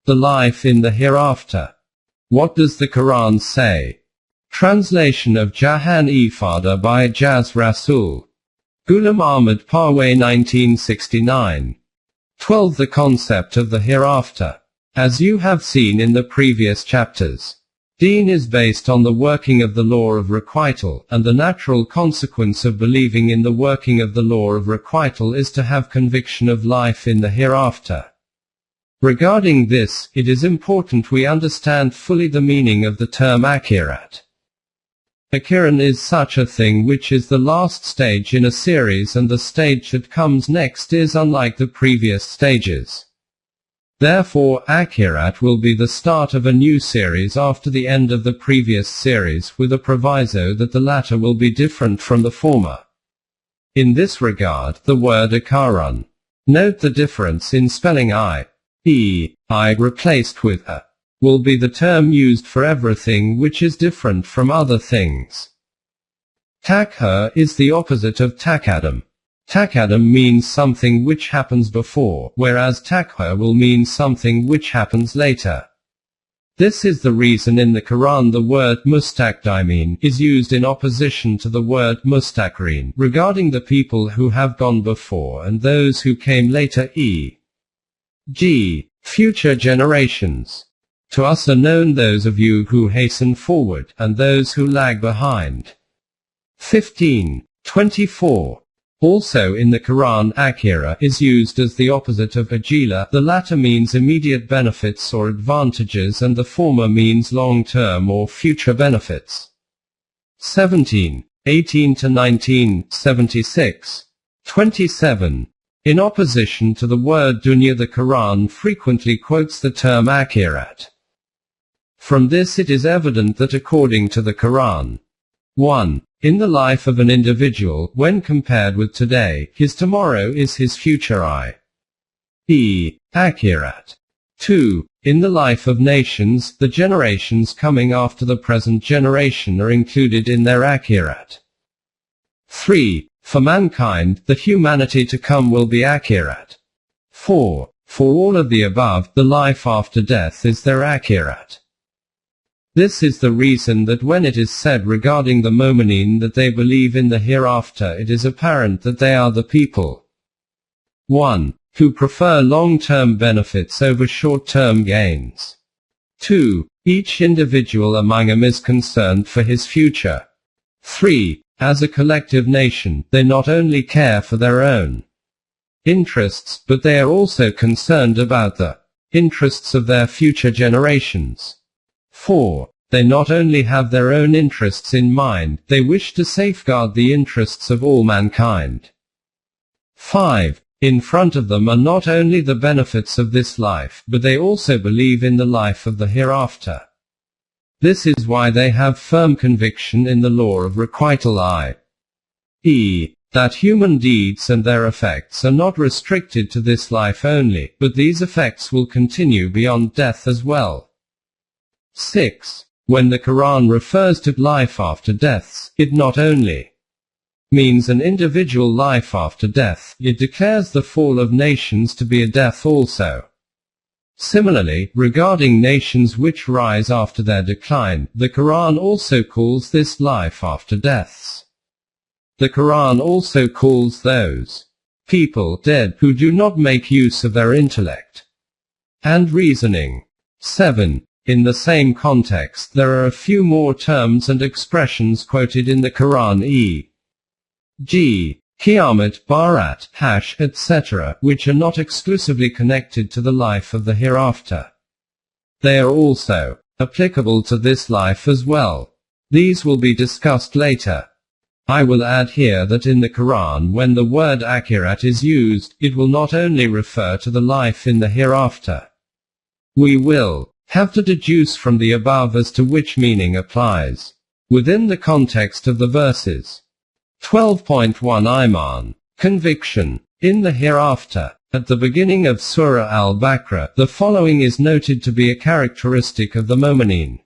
The life in the hereafter. What does the Quran say? Translation of Jahan Ifada by Jaz Rasul. Ghulam Ahmad Parwez 1969. 12. The concept of the hereafter. As you have seen in the previous chapters, Deen is based on the working of the law of requital, and the natural consequence of believing in the working of the law of requital is to have conviction of life in the hereafter. Regarding this, it is important we understand fully the meaning of the term akhirat. Akhiran is such a thing which is the last stage in a series, and the stage that comes next is unlike the previous stages. Therefore, akhirat will be the start of a new series after the end of the previous series, with a proviso that the latter will be different from the former. In this regard, the word akaran. Note the difference in spelling I replaced with a, will be the term used for everything which is different from other things. Takha is the opposite of takadam. Takadam means something which happens before, whereas takha will mean something which happens later. This is the reason in the Quran the word mustaqdimin is used in opposition to the word mustaqrin regarding the people who have gone before and those who came later, e.g., future generations. To us are known those of you who hasten forward, and those who lag behind. 15:24. Also in the Quran, akhira is used as the opposite of ajila. The latter means immediate benefits or advantages, and the former means long-term or future benefits. 17:18-19, 76. 27. In opposition to the word dunya, the Quran frequently quotes the term akhirat. From this it is evident that according to the Quran, 1. In the life of an individual, when compared with today, his tomorrow is his future i.e., akhirat. 2. In the life of nations, the generations coming after the present generation are included in their akhirat. 3. For mankind, the humanity to come will be akhirat. 4. For all of the above, the life after death is their akhirat. This is the reason that when it is said regarding the Mu'mineen that they believe in the hereafter, it is apparent that they are the people 1. Who prefer long-term benefits over short-term gains. 2. Each individual among them is concerned for his future. 3. As a collective nation, they not only care for their own interests, but they are also concerned about the interests of their future generations. 4. They not only have their own interests in mind, they wish to safeguard the interests of all mankind. 5. In front of them are not only the benefits of this life, but they also believe in the life of the hereafter. This is why they have firm conviction in the law of requital, i.e., that human deeds and their effects are not restricted to this life only, but these effects will continue beyond death as well. 6. When the Quran refers to life after death, it not only means an individual life after death, it declares the fall of nations to be a death also. Similarly, regarding nations which rise after their decline, the Quran also calls this life after deaths. The Quran also calls those people dead who do not make use of their intellect and reasoning. 7. In the same context, there are a few more terms and expressions quoted in the Quran, e.g., Qiyamah, Barat, Hash, etc., which are not exclusively connected to the life of the hereafter. They are also applicable to this life as well. These will be discussed later. I will add here that in the Quran, when the word akhirat is used, it will not only refer to the life in the hereafter. We will have to deduce from the above as to which meaning applies within the context of the verses. 12.1 Iman. Conviction. In the hereafter. At the beginning of Surah Al-Baqarah, the following is noted to be a characteristic of the Mu'mineen.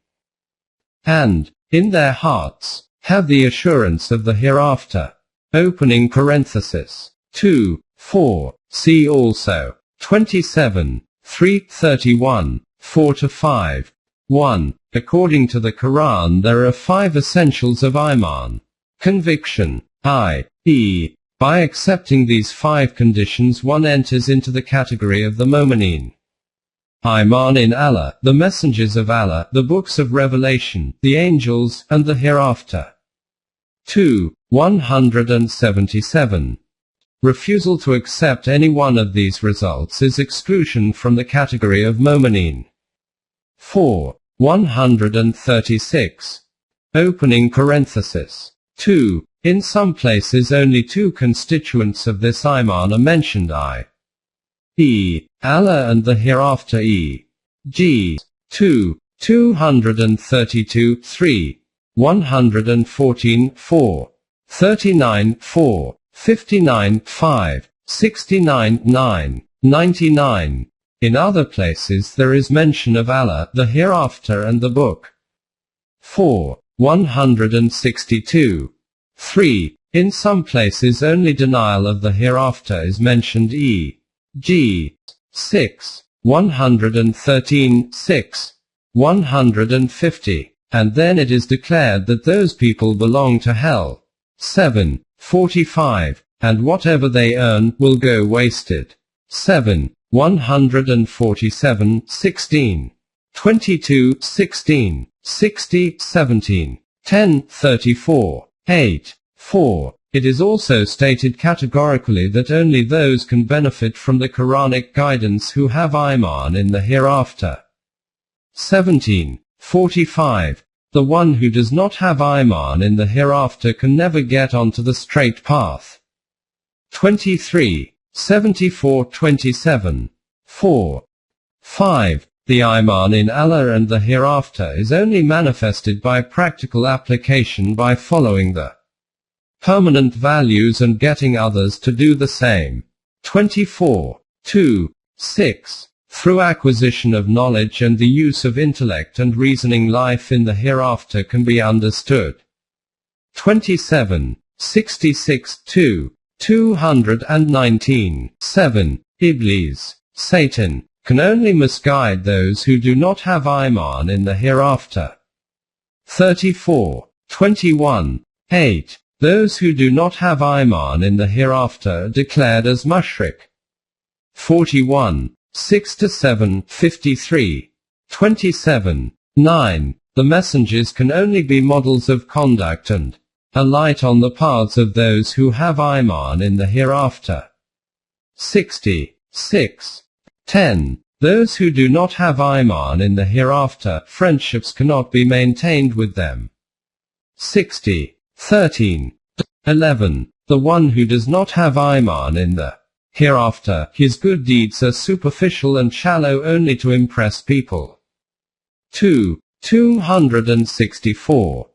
And, in their hearts, have the assurance of the hereafter. Opening parenthesis. 2, 4. See also. 27, 3, 31, 4 to 5. 1. According to the Quran, there are 5 essentials of Iman. Conviction, i.e., by accepting these 5 conditions one enters into the category of the Mu'mineen. Iman in Allah, the messengers of Allah, the books of revelation, the angels, and the hereafter. 2. 177. Refusal to accept any one of these results is exclusion from the category of Mu'mineen. 4. 136. Opening parenthesis. 2. In some places only 2 constituents of this Iman are mentioned, i.e., Allah and the hereafter, e.g. 2. 232, 3. 114, 4. 39, 4. 59, 5. 69, 9. 99. In other places there is mention of Allah, the hereafter and the book. 4. 162. 3. In some places only denial of the hereafter is mentioned, e.g. 6. 113, 6. 150. And then it is declared that those people belong to hell. 7. 45. And whatever they earn will go wasted. 7. 147, 16. 22, 16. 60, 17. 10, 34. 8. 4. It is also stated categorically that only those can benefit from the Quranic guidance who have Iman in the hereafter. 17. 45. The one who does not have Iman in the hereafter can never get onto the straight path. 23. 74, 27. 4. 5. The Iman in Allah and the hereafter is only manifested by practical application by following the permanent values and getting others to do the same. 24. 2. 6. Through acquisition of knowledge and the use of intellect and reasoning, life in the hereafter can be understood. 27. 66, 2. 219, 7. Iblis, Satan, can only misguide those who do not have Iman in the hereafter. 34. 21. 8. Those who do not have Iman in the hereafter are declared as mushrik. 41. 6 to 7, 53. 27. 9. The messengers can only be models of conduct and a light on the paths of those who have Iman in the hereafter. 60. 6. 10. Those who do not have Iman in the hereafter, friendships cannot be maintained with them. 60. 13. 11. The one who does not have Iman in the hereafter, his good deeds are superficial and shallow only to impress people. 2. 264.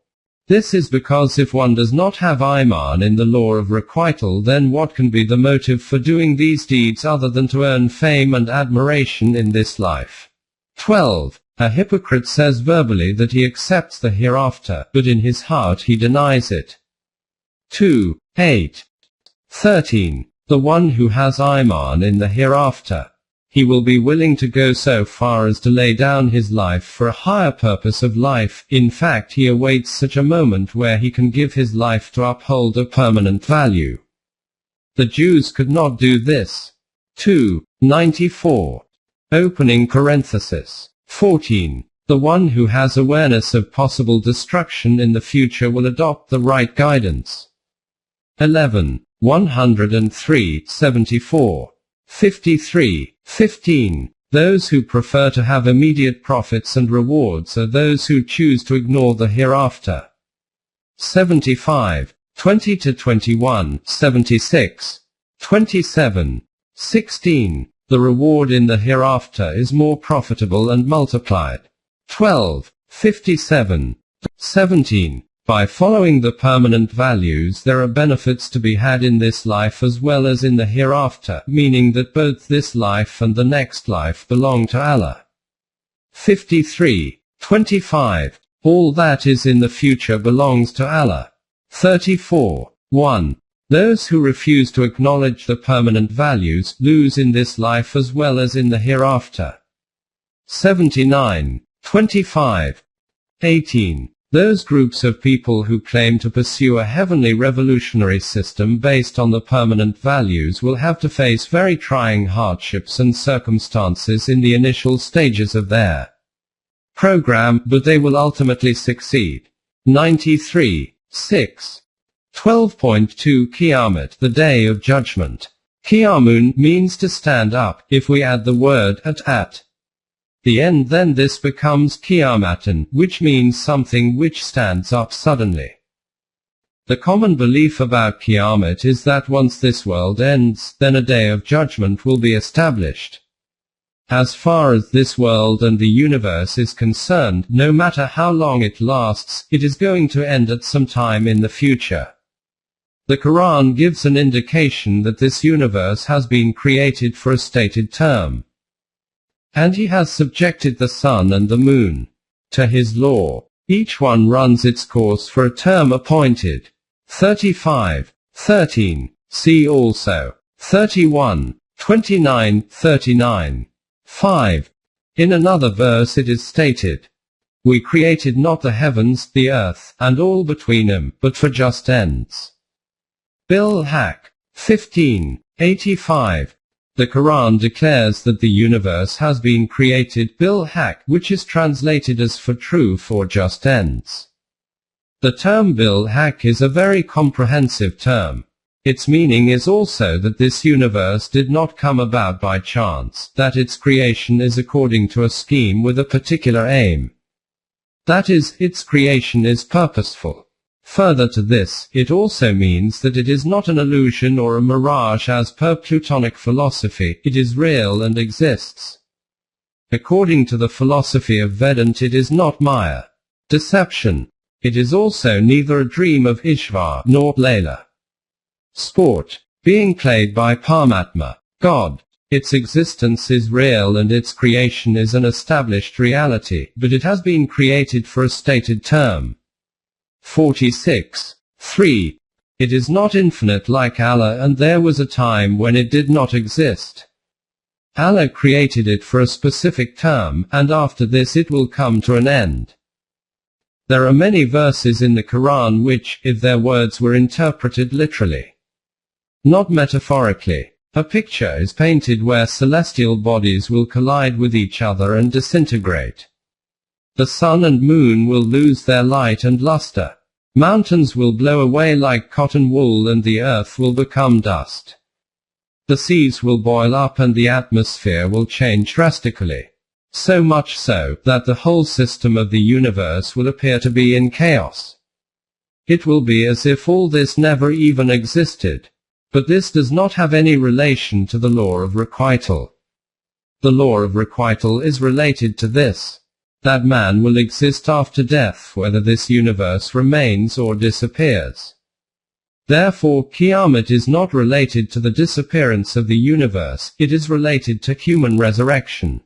This is because if one does not have Iman in the law of requital, then what can be the motive for doing these deeds other than to earn fame and admiration in this life? 12. A hypocrite says verbally that he accepts the hereafter, but in his heart he denies it. 2. 8. 13. The one who has Iman in the hereafter, he will be willing to go so far as to lay down his life for a higher purpose of life. In fact, he awaits such a moment where he can give his life to uphold a permanent value. The Jews could not do this. 2. 94. Opening parenthesis. 14. The one who has awareness of possible destruction in the future will adopt the right guidance. 11. 103, 74. 53. 15. Those who prefer to have immediate profits and rewards are those who choose to ignore the hereafter. 75. 20 to 21, 76. 27. 16. The reward in the hereafter is more profitable and multiplied. 12. 57. 17. By following the permanent values there are benefits to be had in this life as well as in the hereafter, meaning that both this life and the next life belong to Allah. 53. 25. All that is in the future belongs to Allah. 34. 1. Those who refuse to acknowledge the permanent values lose in this life as well as in the hereafter. 79, 25, 18. Those groups of people who claim to pursue a heavenly revolutionary system based on the permanent values will have to face very trying hardships and circumstances in the initial stages of their program, but they will ultimately succeed. 93, 6. 12.2 Qiyamah, the Day of Judgment. Qiyamun means to stand up. If we add the word at the end, then this becomes Qiyamatan, which means something which stands up suddenly. The common belief about Qiyamah is that once this world ends, then a day of judgment will be established. As far as this world and the universe is concerned, no matter how long it lasts, it is going to end at some time in the future. The Quran gives an indication that this universe has been created for a stated term. And he has subjected the sun and the moon to his law. Each one runs its course for a term appointed. 35, 13. See also 31, 29, 39. 5. In another verse it is stated, "We created not the heavens, the earth, and all between them, but for just ends." Bil Haq. 15, 85. The Quran declares that the universe has been created bil haq, which is translated as for truth or just ends. The term bil haq is a very comprehensive term. Its meaning is also that this universe did not come about by chance, that its creation is according to a scheme with a particular aim. That is, its creation is purposeful. Further to this, it also means that it is not an illusion or a mirage as per Platonic philosophy, it is real and exists. According to the philosophy of Vedant, it is not Maya, deception. It is also neither a dream of Ishvar nor Layla. Sport, being played by Paramatma, God. Its existence is real and its creation is an established reality, but it has been created for a stated term. 46, 3. It is not infinite like Allah, and there was a time when it did not exist. Allah created it for a specific term, and after this it will come to an end. There are many verses in the Quran which, if their words were interpreted literally, not metaphorically, a picture is painted where celestial bodies will collide with each other and disintegrate. The sun and moon will lose their light and luster. Mountains will blow away like cotton wool and the earth will become dust. The seas will boil up and the atmosphere will change drastically. So much so, that the whole system of the universe will appear to be in chaos. It will be as if all this never even existed. But this does not have any relation to the law of requital. The law of requital is related to this, that man will exist after death whether this universe remains or disappears. Therefore, Qiyamah is not related to the disappearance of the universe, it is related to human resurrection.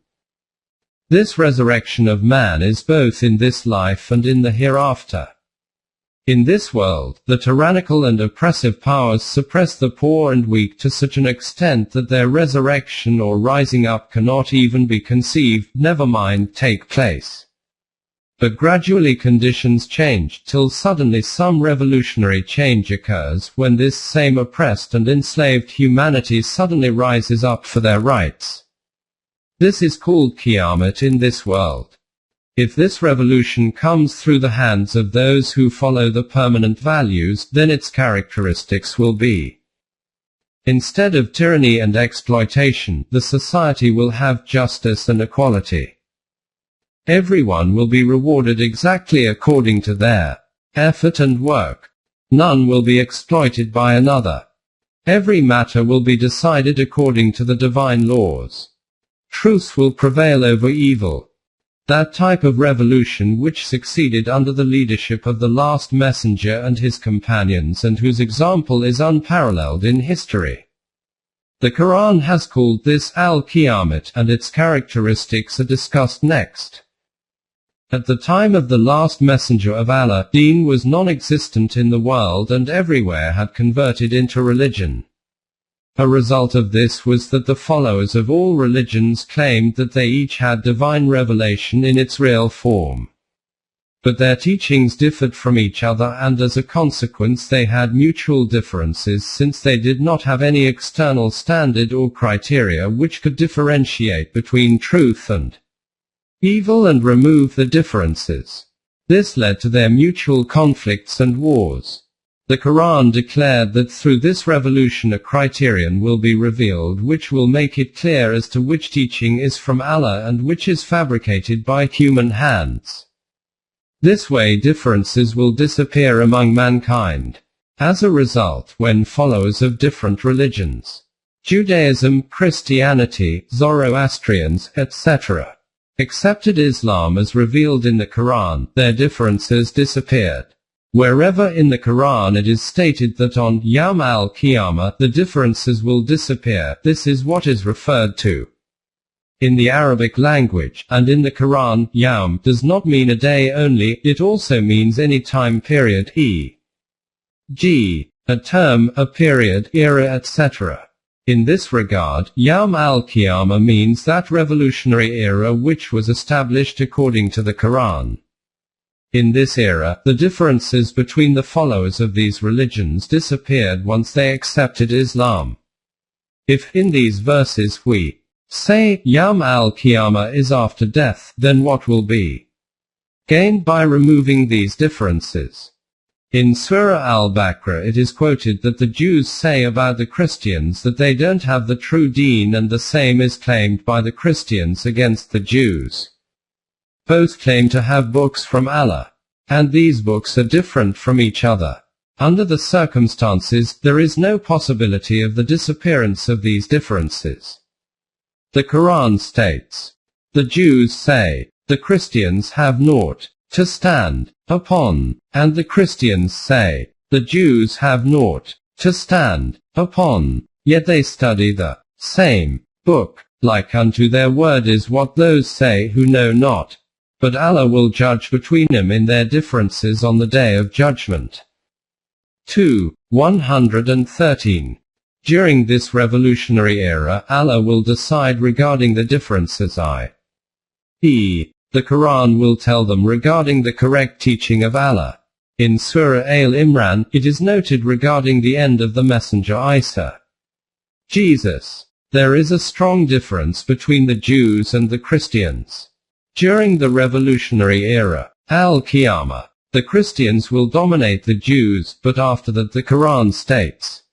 This resurrection of man is both in this life and in the hereafter. In this world, the tyrannical and oppressive powers suppress the poor and weak to such an extent that their resurrection or rising up cannot even be conceived, never mind take place. But gradually conditions change, till suddenly some revolutionary change occurs, when this same oppressed and enslaved humanity suddenly rises up for their rights. This is called Qiyamah in this world. If this revolution comes through the hands of those who follow the permanent values, then its characteristics will be, instead of tyranny and exploitation, the society will have justice and equality. Everyone will be rewarded exactly according to their effort and work. None will be exploited by another. Every matter will be decided according to the divine laws. Truth will prevail over evil. That type of revolution which succeeded under the leadership of the last messenger and his companions and whose example is unparalleled in history. The Quran has called this Al-Qiyamah, and its characteristics are discussed next. At the time of the last messenger of Allah, deen was non-existent in the world and everywhere had converted into religion. A result of this was that the followers of all religions claimed that they each had divine revelation in its real form. But their teachings differed from each other, and as a consequence they had mutual differences, since they did not have any external standard or criteria which could differentiate between truth and evil and remove the differences. This led to their mutual conflicts and wars. The Quran declared that through this revolution a criterion will be revealed which will make it clear as to which teaching is from Allah and which is fabricated by human hands. This way differences will disappear among mankind. As a result, when followers of different religions, Judaism, Christianity, Zoroastrians, etc., accepted Islam as revealed in the Quran, their differences disappeared. Wherever in the Quran it is stated that on Yawm al-Qiyamah the differences will disappear, this is what is referred to in the Arabic language, and in the Quran, Yawm does not mean a day only, it also means any time period, e.g., a term, a period, era, etc. In this regard, Yawm al-Qiyamah means that revolutionary era which was established according to the Quran. In this era, the differences between the followers of these religions disappeared once they accepted Islam. If, in these verses we say, Yawm al-Qiyamah is after death, then what will be gained by removing these differences? In Surah Al-Baqarah it is quoted that the Jews say about the Christians that they don't have the true deen, and the same is claimed by the Christians against the Jews. Both claim to have books from Allah, and these books are different from each other. Under the circumstances, there is no possibility of the disappearance of these differences. The Quran states, the Jews say, the Christians have naught to stand upon, and the Christians say, the Jews have naught to stand upon, yet they study the same book. Like unto their word is what those say who know not. But Allah will judge between them in their differences on the day of judgment. 2. 113. During this revolutionary era, Allah will decide regarding the differences, i.e., the Quran will tell them regarding the correct teaching of Allah. In Surah Al-Imran, it is noted regarding the end of the Messenger Isa, Jesus, there is a strong difference between the Jews and the Christians. During the revolutionary era, Al-Qiyamah, the Christians will dominate the Jews, but after that the Quran states,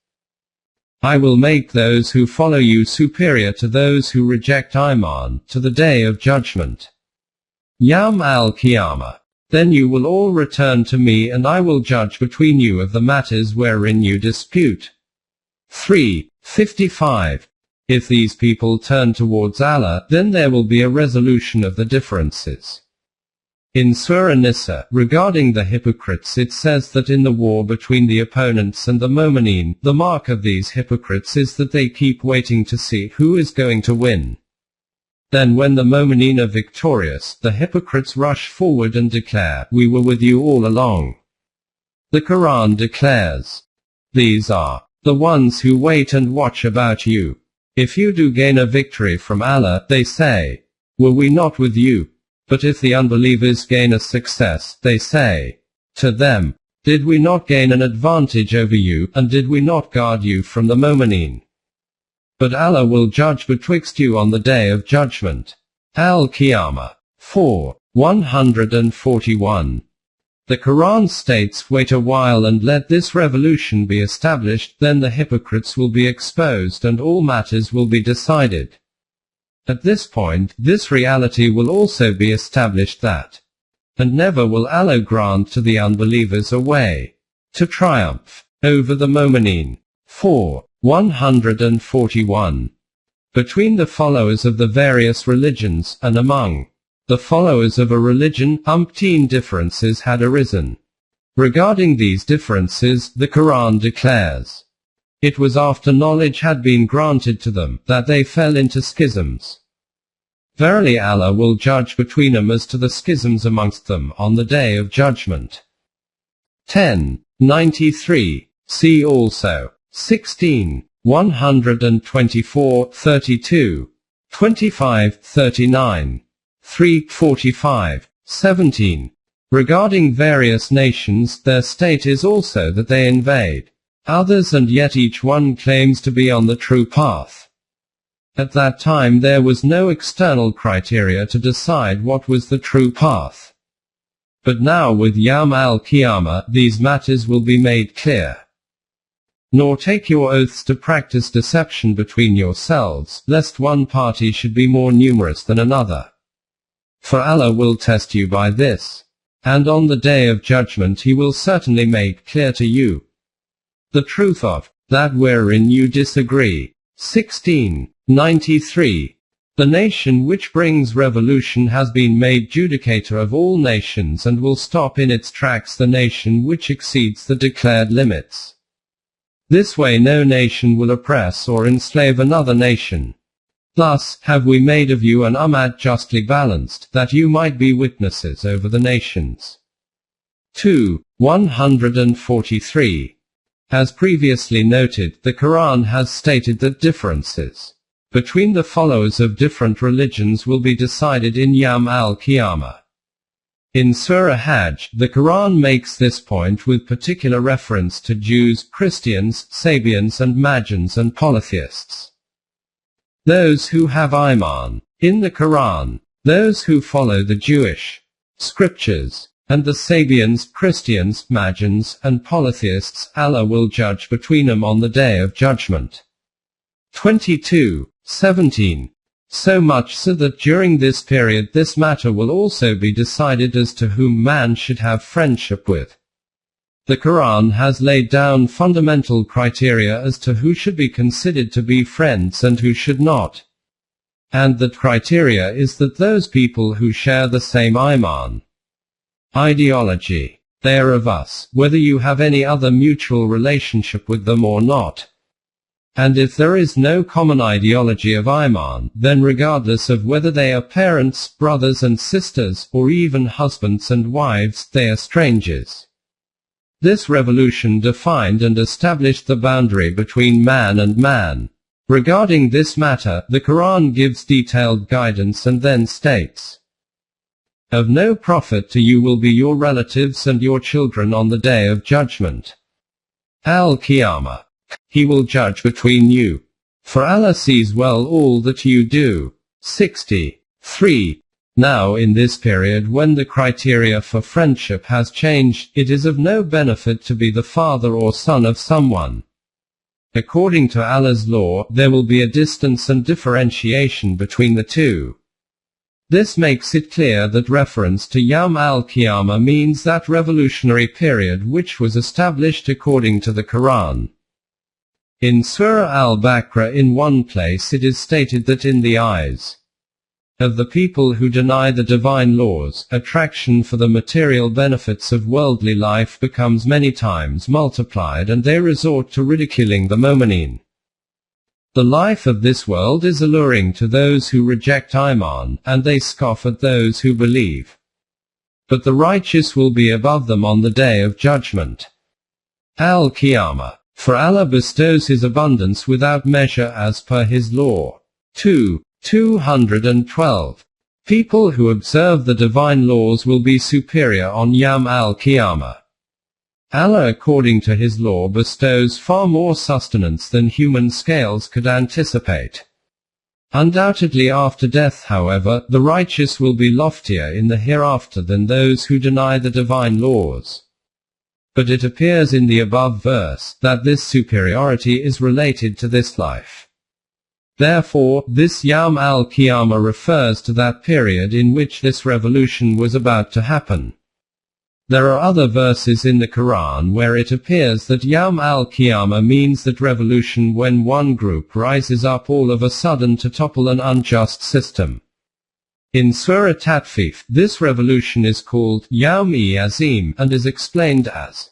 I will make those who follow you superior to those who reject Iman, to the day of judgment. Yawm al-Qiyamah. Then you will all return to me and I will judge between you of the matters wherein you dispute. 3. 55. If these people turn towards Allah, then there will be a resolution of the differences. In Surah Nisa, regarding the hypocrites, it says that in the war between the opponents and the Mu'mineen, the mark of these hypocrites is that they keep waiting to see who is going to win. Then when the Mu'mineen are victorious, the hypocrites rush forward and declare, we were with you all along. The Quran declares, these are the ones who wait and watch about you. If you do gain a victory from Allah, they say, were we not with you? But if the unbelievers gain a success, they say to them, did we not gain an advantage over you, and did we not guard you from the Mu'mineen? But Allah will judge betwixt you on the day of judgment. Al-Qiyamah. 4. 141. The Quran states, wait a while and let this revolution be established, then the hypocrites will be exposed and all matters will be decided. At this point, this reality will also be established that, and never will Allah grant to the unbelievers a way to triumph over the Mu'mineen. 4. 141. Between the followers of the various religions, and among the followers of a religion, umpteen differences had arisen. Regarding these differences, the Quran declares, it was after knowledge had been granted to them, that they fell into schisms. Verily Allah will judge between them as to the schisms amongst them, on the day of judgment. 10. 93. See also. 16. 124:32, 25:39, 3:45:17. Regarding various nations, their state is also that they invade others, and yet each one claims to be on the true path. At that time there was no external criteria to decide what was the true path. But now with Yawm al-Qiyamah, these matters will be made clear. Nor take your oaths to practice deception between yourselves, lest one party should be more numerous than another. For Allah will test you by this. And on the day of judgment he will certainly make clear to you the truth of that wherein you disagree. 1693. The nation which brings revolution has been made judicator of all nations and will stop in its tracks the nation which exceeds the declared limits. This way no nation will oppress or enslave another nation. Thus have we made of you an ummah justly balanced, that you might be witnesses over the nations. 2. 143. As previously noted, the Quran has stated that differences between the followers of different religions will be decided in Yawm al-Qiyamah. In Surah Hajj, the Quran makes this point with particular reference to Jews, Christians, Sabians and Magians and polytheists. Those who have Iman in the Quran, those who follow the Jewish scriptures, and the Sabians, Christians, Magians, and polytheists, Allah will judge between them on the day of judgment. 22:17. So much so that during this period this matter will also be decided as to whom man should have friendship with. The Quran has laid down fundamental criteria as to who should be considered to be friends and who should not. And that criteria is that those people who share the same Iman ideology, they are of us, whether you have any other mutual relationship with them or not. And if there is no common ideology of Iman, then regardless of whether they are parents, brothers and sisters, or even husbands and wives, they are strangers. This revolution defined and established the boundary between man and man. Regarding this matter, the Quran gives detailed guidance and then states, "Of no profit to you will be your relatives and your children on the day of judgment. Al-Qiyamah. He will judge between you. For Allah sees well all that you do." 63. Now in this period when the criteria for friendship has changed, it is of no benefit to be the father or son of someone. According to Allah's law, there will be a distance and differentiation between the two. This makes it clear that reference to Yawm al-Qiyamah means that revolutionary period which was established according to the Quran. In Surah al-Baqarah in one place it is stated that in the eyes of the people who deny the divine laws, attraction for the material benefits of worldly life becomes many times multiplied and they resort to ridiculing the mu'mineen. The life of this world is alluring to those who reject Iman, and they scoff at those who believe. But the righteous will be above them on the day of judgment. Al-Qiyamah. For Allah bestows His abundance without measure as per His law. 212. People who observe the divine laws will be superior on Yawm al-Qiyamah. Allah according to His law bestows far more sustenance than human scales could anticipate. Undoubtedly after death, however, the righteous will be loftier in the hereafter than those who deny the divine laws. But it appears in the above verse that this superiority is related to this life. Therefore, this Yawm al-Qiyamah refers to that period in which this revolution was about to happen. There are other verses in the Quran where it appears that Yawm al-Qiyamah means that revolution when one group rises up all of a sudden to topple an unjust system. In Surah Tatfif, this revolution is called Yawm-e-Azim and is explained as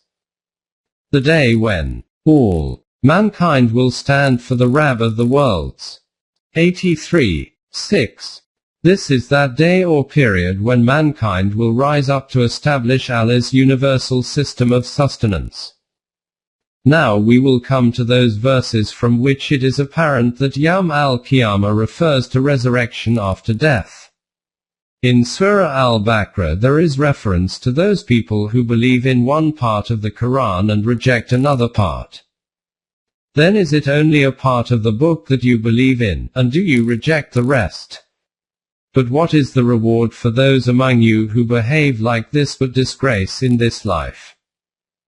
the day when all mankind will stand for the Rabb of the worlds. 83:6. This is that day or period when mankind will rise up to establish Allah's universal system of sustenance. Now we will come to those verses from which it is apparent that Yawm al-Qiyamah refers to resurrection after death. In Surah al-Baqarah there is reference to those people who believe in one part of the Quran and reject another part. Then is it only a part of the book that you believe in, and do you reject the rest? But what is the reward for those among you who behave like this but disgrace in this life?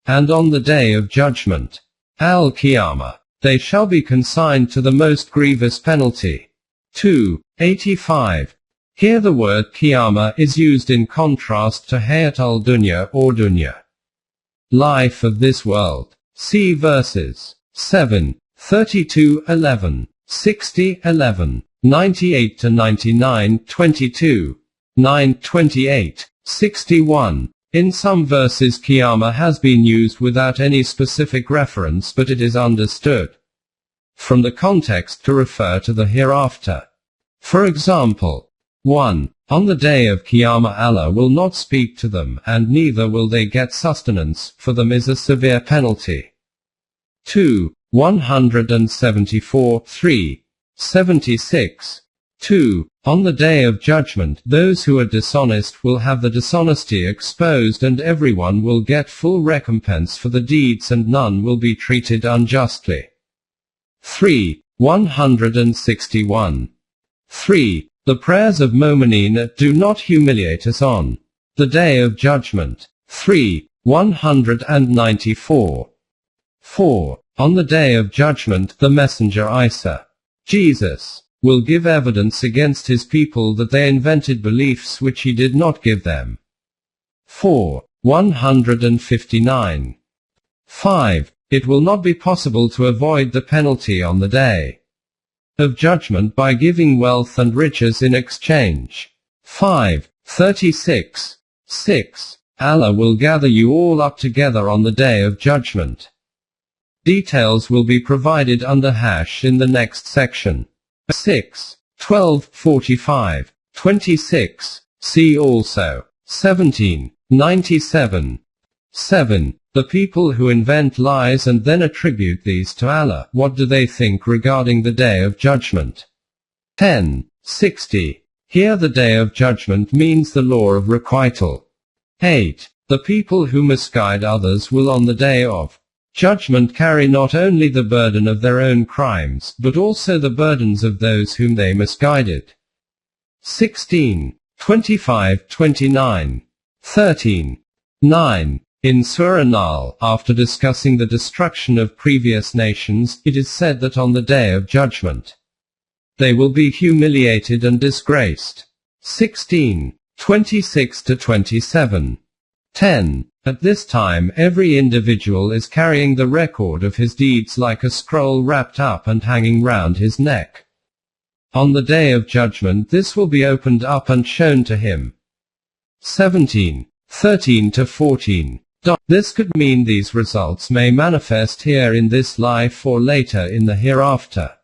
And on the day of judgment, al-Qiyamah, they shall be consigned to the most grievous penalty. 285. Here the word Qiyamah is used in contrast to Hayat al-Dunya or Dunya. Life of this world. See verses 7, 32, 11, 60, 11, 98 to 99, 22, 9, 28, 61. In some verses Qiyamah has been used without any specific reference, but it is understood from the context to refer to the hereafter. For example, 1. On the day of Qiyamah Allah will not speak to them, and neither will they get sustenance, for them is a severe penalty. 2. 174, 3. 76. 2. On the day of judgment, those who are dishonest will have the dishonesty exposed, and everyone will get full recompense for the deeds, and none will be treated unjustly. 3. 161. 3. The prayers of Mu'mineen do not humiliate us on the day of judgment. 3. 194. 4. On the day of judgment, the messenger Isa, Jesus, will give evidence against his people that they invented beliefs which he did not give them. 4. 159. 5. It will not be possible to avoid the penalty on the day of judgment by giving wealth and riches in exchange. 5. 36. 6. Allah will gather you all up together on the day of judgment. Details will be provided under hash in the next section. 6. 12, 45, 26. See also 17, 97. 7. The people who invent lies and then attribute these to Allah, what do they think regarding the day of judgment? 10. 60. Here the day of judgment means the law of requital. 8. The people who misguide others will on the day of judgment carry not only the burden of their own crimes, but also the burdens of those whom they misguided. 16. 25, 29. 13. 9. In Surah Nahl, after discussing the destruction of previous nations, it is said that on the day of judgment, they will be humiliated and disgraced. 16. 26 to 27. 10. At this time every individual is carrying the record of his deeds like a scroll wrapped up and hanging round his neck. On the day of judgment this will be opened up and shown to him. 17. 13 to 14. This could mean these results may manifest here in this life or later in the hereafter.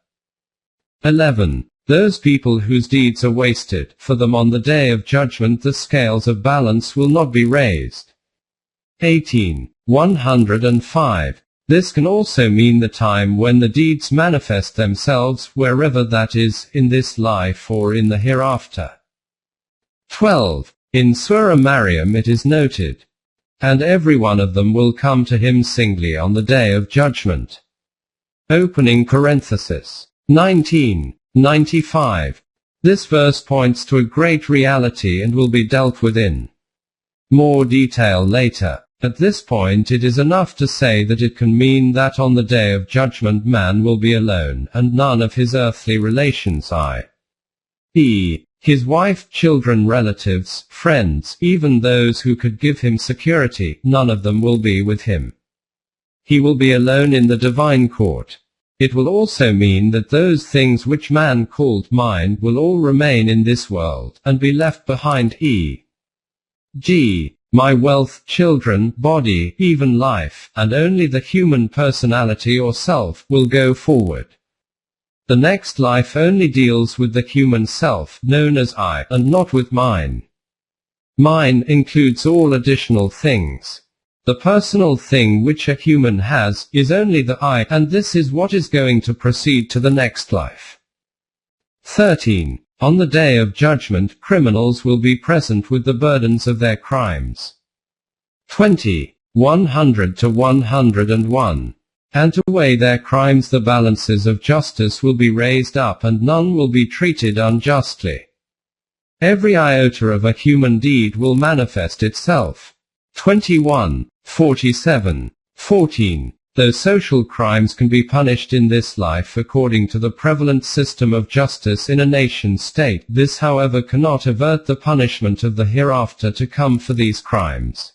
11. Those people whose deeds are wasted, for them on the day of judgment the scales of balance will not be raised. 18. 105. This can also mean the time when the deeds manifest themselves, wherever that is, in this life or in the hereafter. 12. In Surah Maryam it is noted, and every one of them will come to him singly on the day of judgment. Opening parenthesis. 19. 95. This verse points to a great reality and will be dealt with in more detail later. At this point it is enough to say that it can mean that on the day of judgment man will be alone, and none of his earthly relations, i.e., his wife, children, relatives, friends, even those who could give him security, none of them will be with him. He will be alone in the divine court. It will also mean that those things which man called mine will all remain in this world, and be left behind, e.g., my wealth, children, body, even life, and only the human personality or self will go forward. The next life only deals with the human self, known as I, and not with mine. Mine includes all additional things. The personal thing which a human has, is only the I, and this is what is going to proceed to the next life. 13. On the day of judgment, criminals will be present with the burdens of their crimes. 20. 100 to 101. And to weigh their crimes the balances of justice will be raised up and none will be treated unjustly. Every iota of a human deed will manifest itself. 21. 47. 14. Though social crimes can be punished in this life according to the prevalent system of justice in a nation-state, this however cannot avert the punishment of the hereafter to come for these crimes.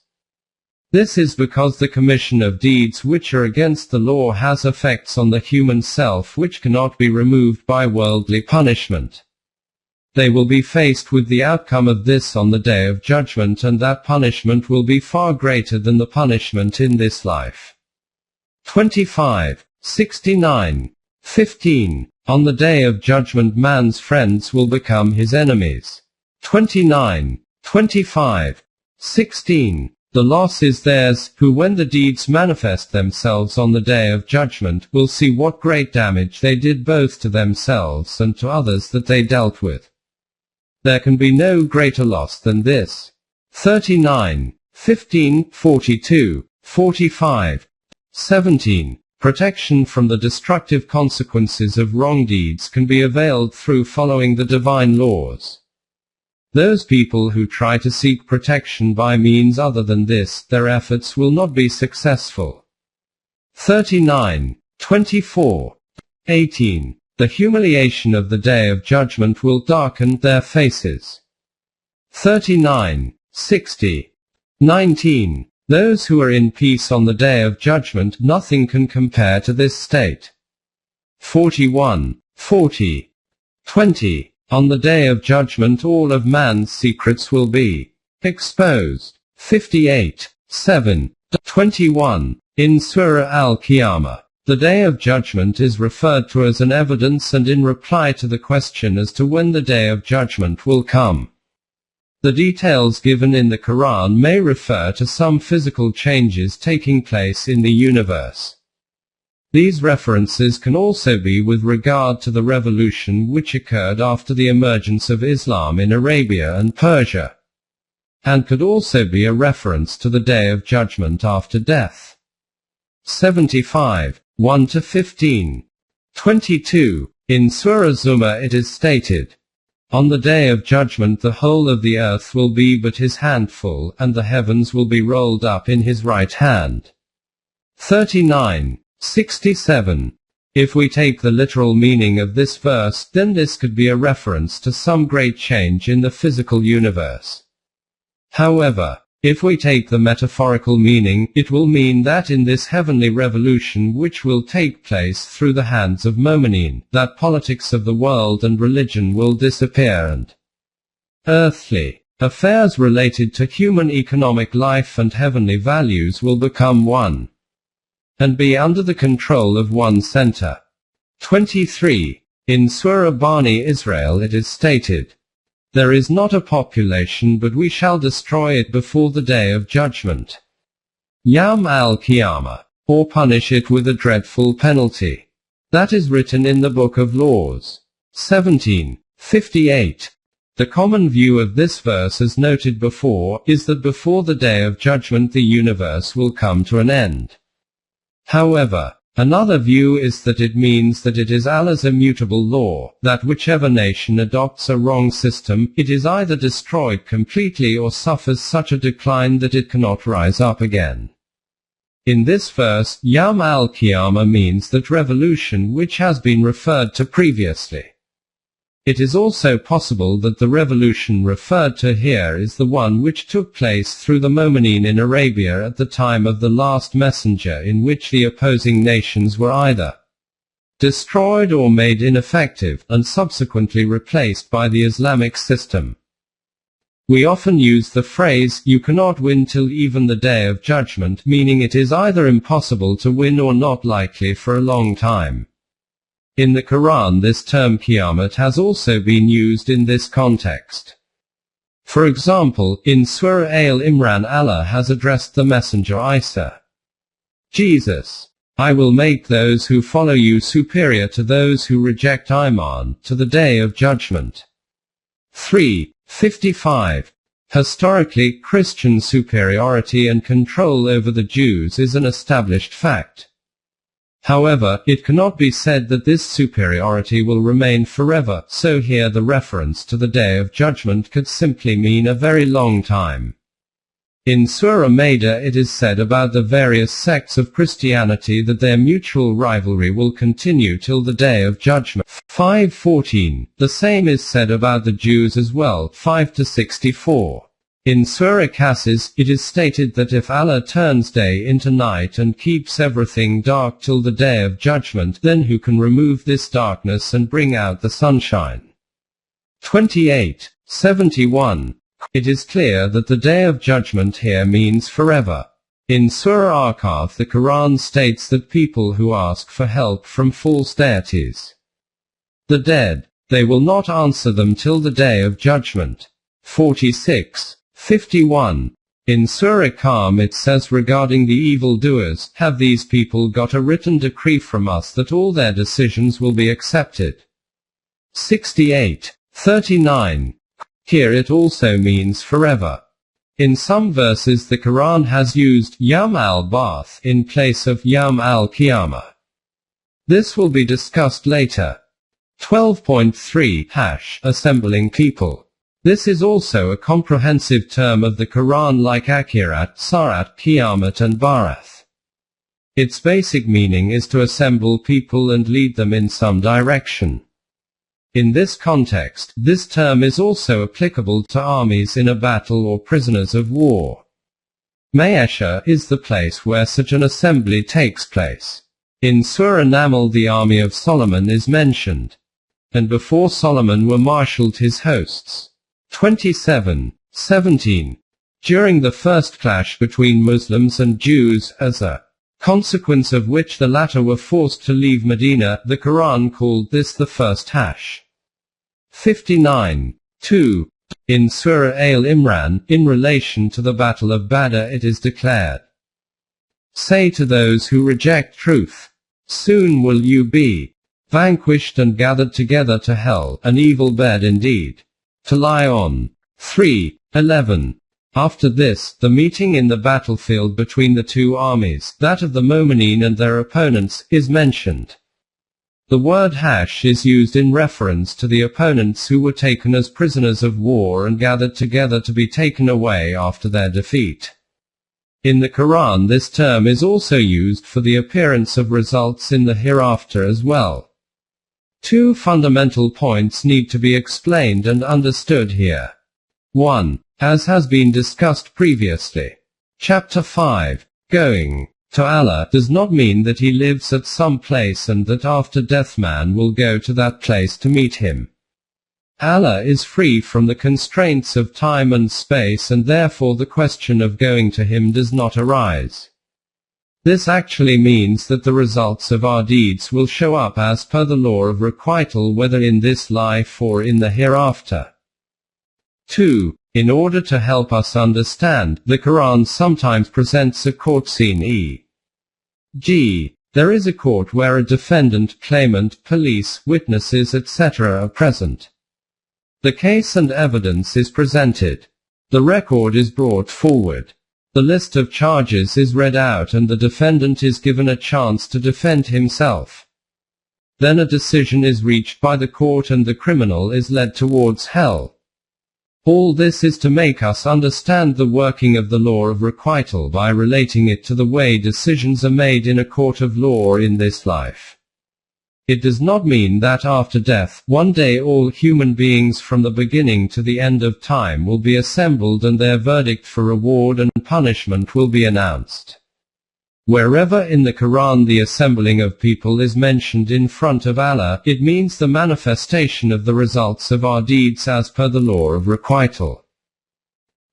This is because the commission of deeds which are against the law has effects on the human self which cannot be removed by worldly punishment. They will be faced with the outcome of this on the day of judgment, and that punishment will be far greater than the punishment in this life. 25. 69. 15. On the day of judgment man's friends will become his enemies. 29. 25. 16. The loss is theirs, who when the deeds manifest themselves on the day of judgment, will see what great damage they did both to themselves and to others that they dealt with. There can be no greater loss than this. 39. 15, 42, 45. 17. Protection from the destructive consequences of wrong deeds can be availed through following the divine laws. Those people who try to seek protection by means other than this, their efforts will not be successful. 39. 24. 18. The humiliation of the day of judgment will darken their faces. 39. 60. 19. Those who are in peace on the day of judgment, nothing can compare to this state. 41. 40. 20. On the day of judgment all of man's secrets will be exposed. 58. 7. 21. In Surah Al-Qiyamah, the day of judgment is referred to as an evidence and in reply to the question as to when the day of judgment will come. The details given in the Quran may refer to some physical changes taking place in the universe. These references can also be with regard to the revolution which occurred after the emergence of Islam in Arabia and Persia, and could also be a reference to the day of judgment after death. 75. 1 to 15. 22. In Surah Zumar it is stated, on the day of judgment the whole of the earth will be but his handful, and the heavens will be rolled up in his right hand. 39. 67. If we take the literal meaning of this verse, then this could be a reference to some great change in the physical universe. However, if we take the metaphorical meaning, it will mean that in this heavenly revolution which will take place through the hands of Momineen, that politics of the world and religion will disappear and earthly affairs related to human economic life and heavenly values will become one, and be under the control of one center. 23. In Surah Bani Israel it is stated, there is not a population but we shall destroy it before the day of judgment. Yawm al-Qiyamah, or punish it with a dreadful penalty. That is written in the Book of Laws. 17. 58. The common view of this verse as noted before, is that before the day of judgment the universe will come to an end. However, another view is that it means that it is Allah's immutable law, that whichever nation adopts a wrong system, it is either destroyed completely or suffers such a decline that it cannot rise up again. In this verse, Yawm al-Qiyamah means that revolution which has been referred to previously. It is also possible that the revolution referred to here is the one which took place through the Momineen in Arabia at the time of the last messenger, in which the opposing nations were either destroyed or made ineffective, and subsequently replaced by the Islamic system. We often use the phrase, you cannot win till even the day of judgment, meaning it is either impossible to win or not likely for a long time. In the Quran this term Qiyamah has also been used in this context. For example, in Surah Al-Imran, Allah has addressed the Messenger Isa. Jesus, I will make those who follow you superior to those who reject Iman, to the day of judgment. 3:55. Historically, Christian superiority and control over the Jews is an established fact. However, it cannot be said that this superiority will remain forever, so here the reference to the Day of Judgment could simply mean a very long time. In Surah Maida it is said about the various sects of Christianity that their mutual rivalry will continue till the Day of Judgment. 5:14. The same is said about the Jews as well. 5-64. In Surah Qasas, it is stated that if Allah turns day into night and keeps everything dark till the Day of Judgment, then who can remove this darkness and bring out the sunshine? 28:71. It is clear that the Day of Judgment here means forever. In Surah Ahqaf the Quran states that people who ask for help from false deities, the dead, they will not answer them till the Day of Judgment. 46:51. In Surah Qam it says regarding the evildoers, have these people got a written decree from us that all their decisions will be accepted? 68:39. Here it also means forever. In some verses the Quran has used Yawm al-Ba'ath in place of Yawm al-Qiyamah. This will be discussed later. 12.3 Assembling people. This is also a comprehensive term of the Quran like Akhirat, Sa'at, Qiyamat and Ba'ath. Its basic meaning is to assemble people and lead them in some direction. In this context, this term is also applicable to armies in a battle or prisoners of war. Ma'asha is the place where such an assembly takes place. In Surah Naml the army of Solomon is mentioned. And before Solomon were marshaled his hosts. 27:17. During the first clash between Muslims and Jews, as a consequence of which the latter were forced to leave Medina, the Quran called this the first 59:2. In Surah Al-Imran, in relation to the Battle of Badr it is declared, say to those who reject truth, soon will you be vanquished and gathered together to hell, an evil bed indeed to lie on. 3:11. After this, the meeting in the battlefield between the two armies, that of the Mu'mineen and their opponents, is mentioned. The word is used in reference to the opponents who were taken as prisoners of war and gathered together to be taken away after their defeat. In the Quran this term is also used for the appearance of results in the hereafter as well. Two fundamental points need to be explained and understood here. 1. As has been discussed previously. Chapter 5, going to Allah, does not mean that he lives at some place and that after death man will go to that place to meet him. Allah is free from the constraints of time and space and therefore the question of going to him does not arise. This actually means that the results of our deeds will show up as per the law of requital whether in this life or in the hereafter. 2. In order to help us understand, the Quran sometimes presents a court scene e.g. there is a court where a defendant, claimant, police, witnesses etc. are present. The case and evidence is presented. The record is brought forward. The list of charges is read out and the defendant is given a chance to defend himself. Then a decision is reached by the court and the criminal is led towards hell. All this is to make us understand the working of the law of requital by relating it to the way decisions are made in a court of law in this life. It does not mean that after death, one day all human beings from the beginning to the end of time will be assembled and their verdict for reward and punishment will be announced. Wherever in the Quran the assembling of people is mentioned in front of Allah, it means the manifestation of the results of our deeds as per the law of requital.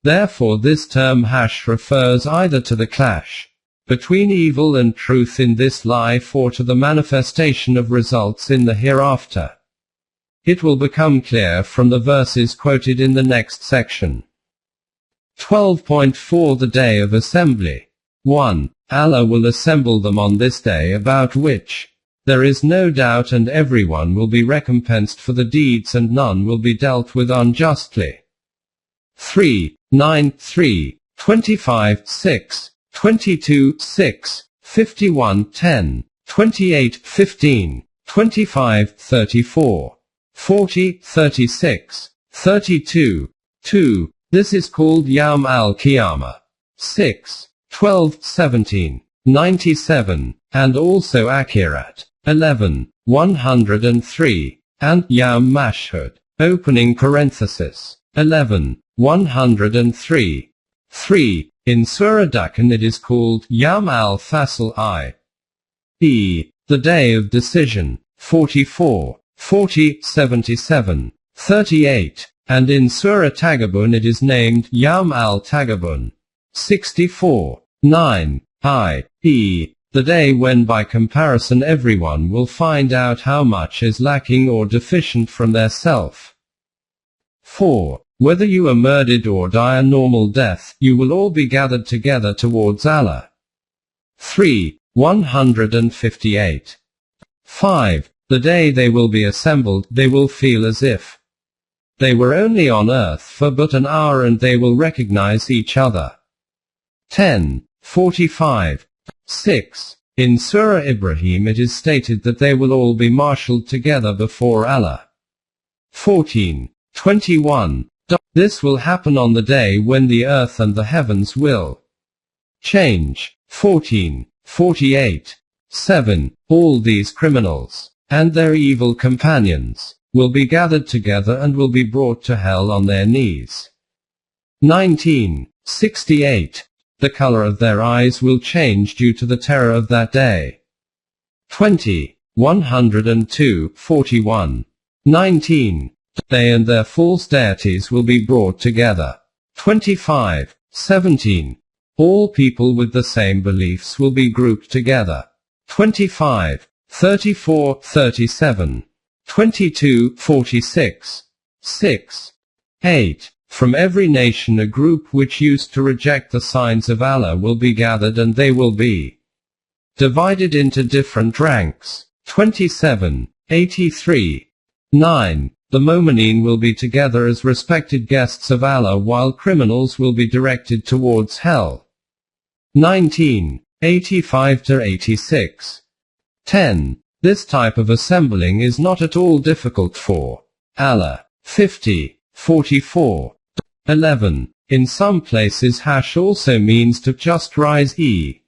Therefore this term refers either to the clash between evil and truth in this life or to the manifestation of results in the hereafter. It will become clear from the verses quoted in the next section. 12.4 The Day of Assembly. 1. Allah will assemble them on this day about which there is no doubt, and everyone will be recompensed for the deeds and none will be dealt with unjustly. 3. 9, 3, 25, 6, 22, 6, 51, 10, 28, 15, 25, 34, 40, 36, 32, 2. This is called Yawm al-Qiyamah. 6, 12, 17, 97, and also Akhirat. 11, 103, and Yawm Mashhud. Opening parenthesis. 11, 103. 3. In Surah Dukhan it is called Yawm al-Fasl i.e. the Day of Decision. 44, 40, 77, 38, and in Surah Tagabun it is named Yawm al-Tagabun. 64, 9, i.e. the day when by comparison everyone will find out how much is lacking or deficient from their self. 4. Whether you are murdered or die a normal death, you will all be gathered together towards Allah. 3. 158. 5. The day they will be assembled, they will feel as if they were only on earth for but an hour and they will recognize each other. 10. 45. 6. In Surah Ibrahim it is stated that they will all be marshaled together before Allah. 14. 21. This will happen on the day when the earth and the heavens will change. 14. 48. 7. All these criminals and their evil companions will be gathered together and will be brought to hell on their knees. 19. 68. The color of their eyes will change due to the terror of that day. 20. 102. 41. 19. They and their false deities will be brought together. 25. 17. All people with the same beliefs will be grouped together. 25. 34, 37. 22, 46. 6. 8. From every nation a group which used to reject the signs of Allah will be gathered and they will be divided into different ranks. 27. 83. 9. The Mu'mineen will be together as respected guests of Allah while criminals will be directed towards hell. 19. 85-86. 10. This type of assembling is not at all difficult for Allah. 50. 44. 11. In some places hash also means to just rise e.g.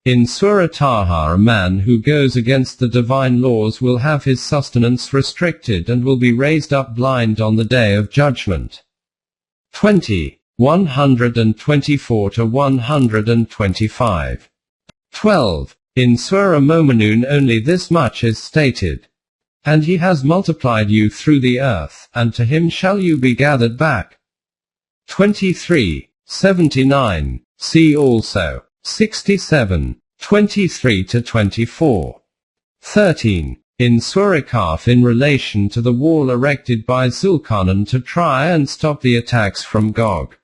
in Surah Taha a man who goes against the divine laws will have his sustenance restricted and will be raised up blind on the day of judgment. 20. 124-125. 12. In Surah Mu'minun only this much is stated. And he has multiplied you through the earth, and to him shall you be gathered back. 23. 79. See also. 67. 23-24. 13. In Surah Kahf in relation to the wall erected by Zulkarnain to try and stop the attacks from Gog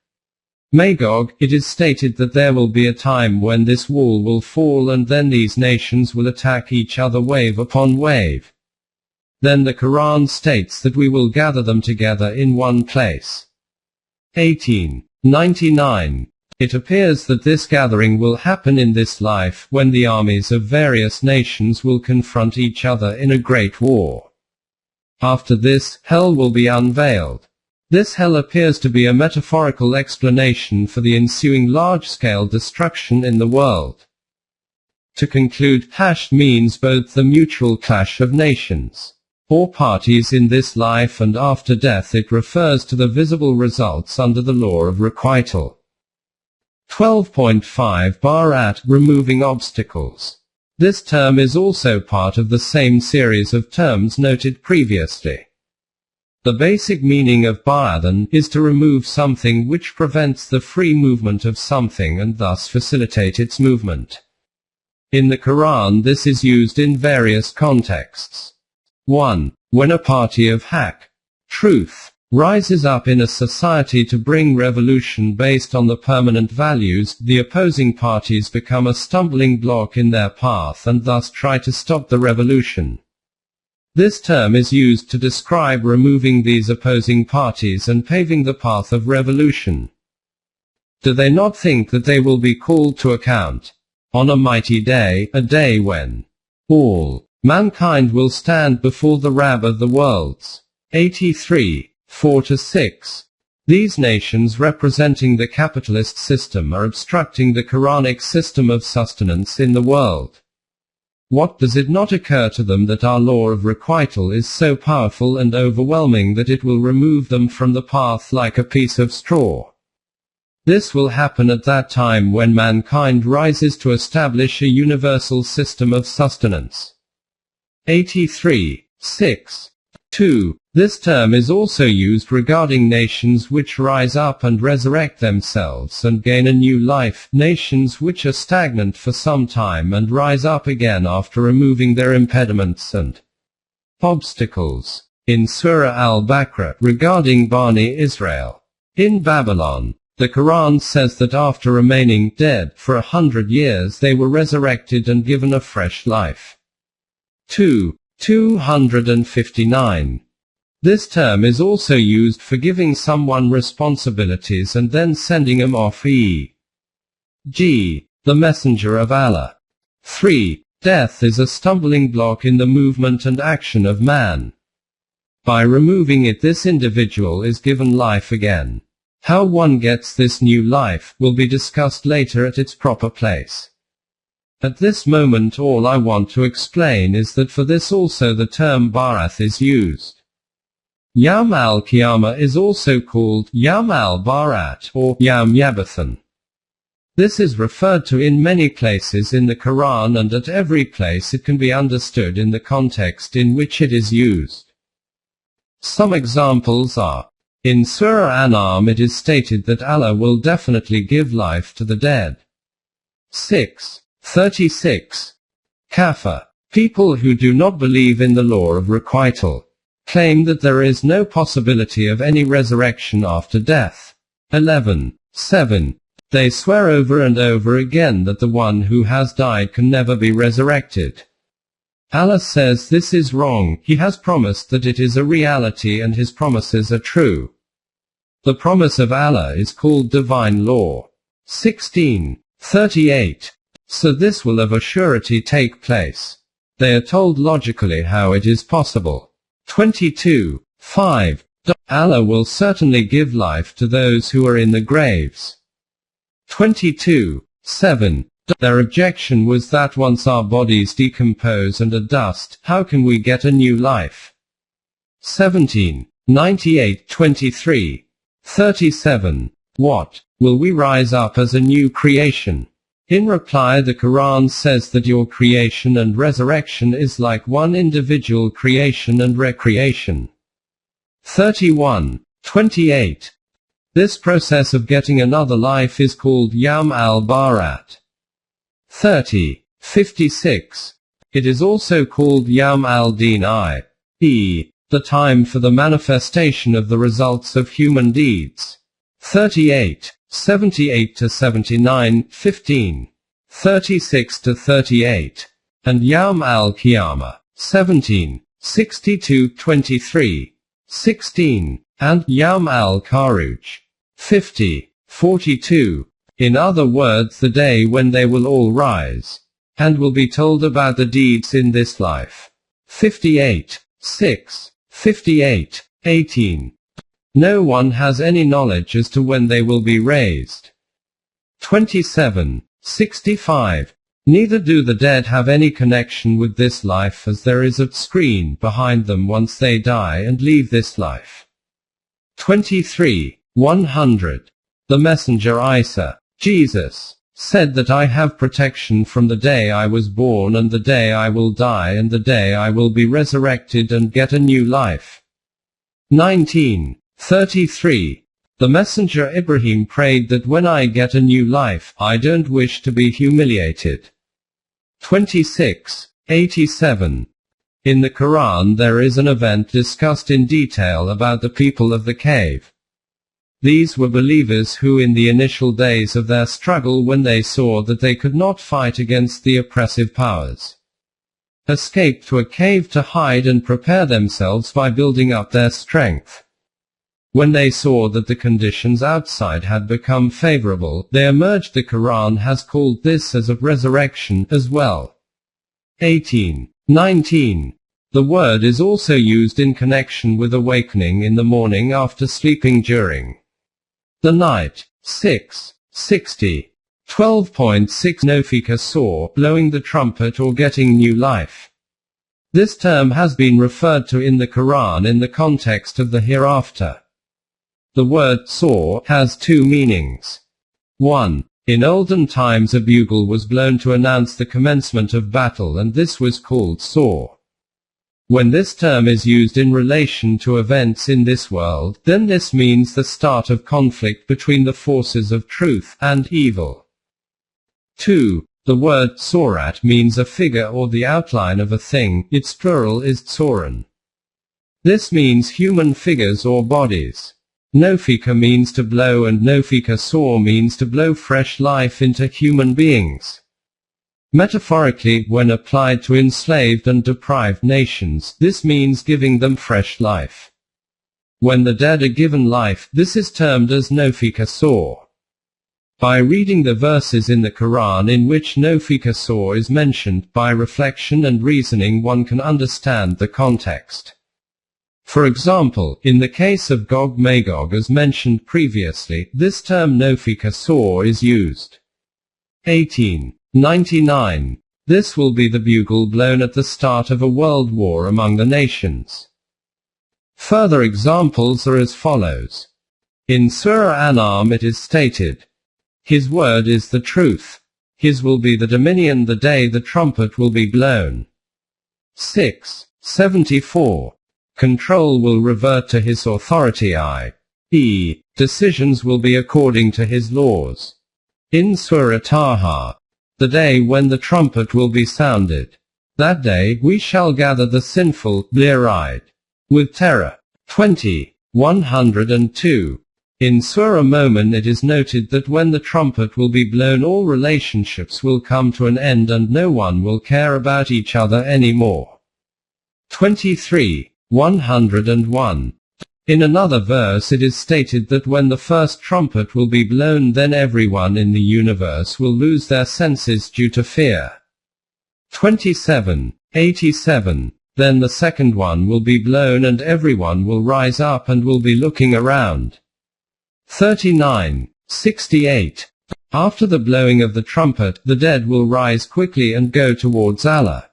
Magog, it is stated that there will be a time when this wall will fall and then these nations will attack each other wave upon wave. Then the Quran states that we will gather them together in one place. 18. 99. It appears that this gathering will happen in this life when the armies of various nations will confront each other in a great war. After this, hell will be unveiled. This hell appears to be a metaphorical explanation for the ensuing large-scale destruction in the world. To conclude, hash means both the mutual clash of nations or parties in this life and after death. It refers to the visible results under the law of requital. 12.5 Barat, removing obstacles. This term is also part of the same series of terms noted previously. The basic meaning of ba'adan is to remove something which prevents the free movement of something and thus facilitate its movement. In the Quran this is used in various contexts. 1. When a party of truth rises up in a society to bring revolution based on the permanent values, the opposing parties become a stumbling block in their path and thus try to stop the revolution. This term is used to describe removing these opposing parties and paving the path of revolution. Do they not think that they will be called to account on a mighty day, a day when all mankind will stand before the Rab of the worlds? 83. 4-6. These nations representing the capitalist system are obstructing the Quranic system of sustenance in the world. What does it not occur to them that our law of requital is so powerful and overwhelming that it will remove them from the path like a piece of straw? This will happen at that time when mankind rises to establish a universal system of sustenance. 83. 6. 2. This term is also used regarding nations which rise up and resurrect themselves and gain a new life, nations which are stagnant for some time and rise up again after removing their impediments and obstacles. In Surah Al-Baqarah, regarding Bani Israel in Babylon, the Quran says that after remaining dead for 100 years they were resurrected and given a fresh life. 2. 259. This term is also used for giving someone responsibilities and then sending him off, e.g., the messenger of Allah. 3. Death is a stumbling block in the movement and action of man. By removing it, this individual is given life again. How one gets this new life will be discussed later at its proper place. At this moment all I want to explain is that for this also the term Ba'ath is used. Yawm al-Qiyamah is also called Yawm al-Ba'ath or Yawm Yabathan. This is referred to in many places in the Quran, and at every place it can be understood in the context in which it is used. Some examples are: in Surah An'am it is stated that Allah will definitely give life to the dead. 6:36. Kafir, people who do not believe in the law of requital, claim that there is no possibility of any resurrection after death. 11:7. They swear over and over again that the one who has died can never be resurrected. Allah says this is wrong. He has promised that it is a reality and his promises are true. The promise of Allah is called divine law. 16:38. So this will of a surety take place. They are told logically how it is possible. 22:5. Allah will certainly give life to those who are in the graves. 22:7. Their objection was that once our bodies decompose and are dust, how can we get a new life? 17:98-23. 37. What? Will we rise up as a new creation? In reply, the Quran says that your creation and resurrection is like one individual creation and recreation. 31:28. This process of getting another life is called Yawm al-Ba'ath. 30:56. It is also called Yawm al-Din, i.e., the time for the manifestation of the results of human deeds. 38:78-79, 15. 36-38. And Yawm al-Qiyamah. 17:62-23. 16. And Yawm al-Kharuj. 50:42. In other words, the day when they will all rise, and will be told about the deeds in this life. 58:6. 58:18. No one has any knowledge as to when they will be raised. 27:65. Neither do the dead have any connection with this life, as there is a screen behind them once they die and leave this life. 23:100. The messenger Isa, Jesus, said that I have protection from the day I was born and the day I will die and the day I will be resurrected and get a new life. 19:33. The messenger Ibrahim prayed that when I get a new life, I don't wish to be humiliated. 26:87. In the Quran there is an event discussed in detail about the people of the cave. These were believers who in the initial days of their struggle, when they saw that they could not fight against the oppressive powers, escaped to a cave to hide and prepare themselves by building up their strength. When they saw that the conditions outside had become favorable, they emerged. The Quran has called this as a resurrection as well. 18:19. The word is also used in connection with awakening in the morning after sleeping during the night. 6:60. 12.6 Nofika saw, blowing the trumpet or getting new life. This term has been referred to in the Quran in the context of the hereafter. The word saw has two meanings. 1. In olden times a bugle was blown to announce the commencement of battle, and this was called saw. When this term is used in relation to events in this world, then this means the start of conflict between the forces of truth and evil. 2. The word surat means a figure or the outline of a thing. Its plural is tsoran. This means human figures or bodies. Nofika means to blow, and nofika saw means to blow fresh life into human beings. Metaphorically, when applied to enslaved and deprived nations, this means giving them fresh life. When the dead are given life, this is termed as nofika saw. By reading the verses in the Quran in which nofika saw is mentioned, by reflection and reasoning one can understand the context. For example, in the case of Gog-Magog as mentioned previously, this term nofika saw is used. 18:99. This will be the bugle blown at the start of a world war among the nations. Further examples are as follows. In Surah An'am it is stated, His word is the truth. His will be the dominion the day the trumpet will be blown. 6:74. Control will revert to his authority, i.e., decisions will be according to his laws. In Surah Taha, the day when the trumpet will be sounded. That day we shall gather the sinful, blear-eyed, with terror. 20:102. In Surah Momin it is noted that when the trumpet will be blown all relationships will come to an end and no one will care about each other anymore. 23:101. In another verse it is stated that when the first trumpet will be blown then everyone in the universe will lose their senses due to fear. 27:87. Then the second one will be blown and everyone will rise up and will be looking around. 39:68. After the blowing of the trumpet, the dead will rise quickly and go towards Allah.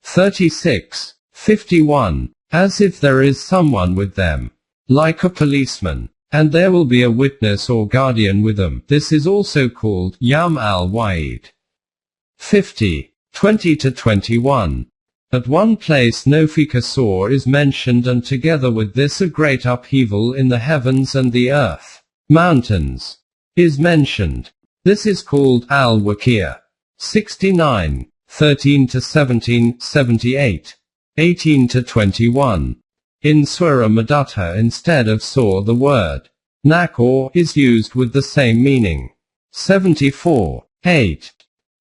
36:51. As if there is someone with them, like a policeman, and there will be a witness or guardian with them. This is also called Yam al-Wa'id. 50:20-21. At one place nofika saw is mentioned, and together with this a great upheaval in the heavens and the earth. Mountains is mentioned. This is called al-Waqia. 69:13-17, 78. 18-21. In Surah Madatha instead of saw the word Nakor is used with the same meaning. 74:8.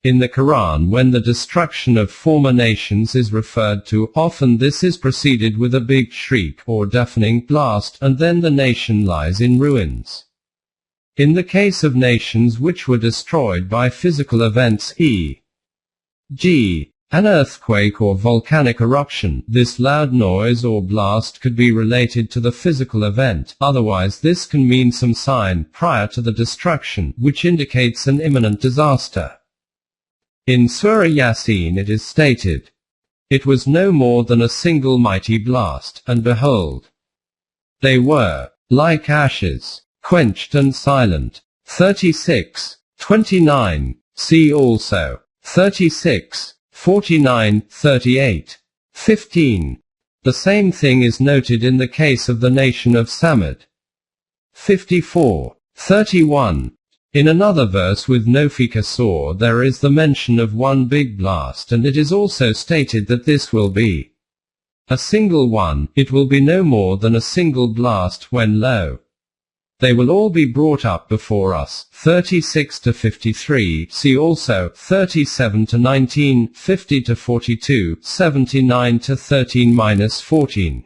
In the Quran when the destruction of former nations is referred to, often this is preceded with a big shriek or deafening blast, and then the nation lies in ruins. In the case of nations which were destroyed by physical events, e.g., an earthquake or volcanic eruption, this loud noise or blast could be related to the physical event, otherwise this can mean some sign prior to the destruction, which indicates an imminent disaster. In Surah Yasin it is stated, It was no more than a single mighty blast, and behold, they were like ashes, quenched and silent. 36:29. See also 36:49-38. 15. The same thing is noted in the case of the nation of Samud. 54:31. In another verse with nofika saw there is the mention of one big blast, and it is also stated that this will be A single one, it will be no more than a single blast when low. They will all be brought up before us. 36 to 53. See also 37 to 19, 50 to 42, 79 to 13-14.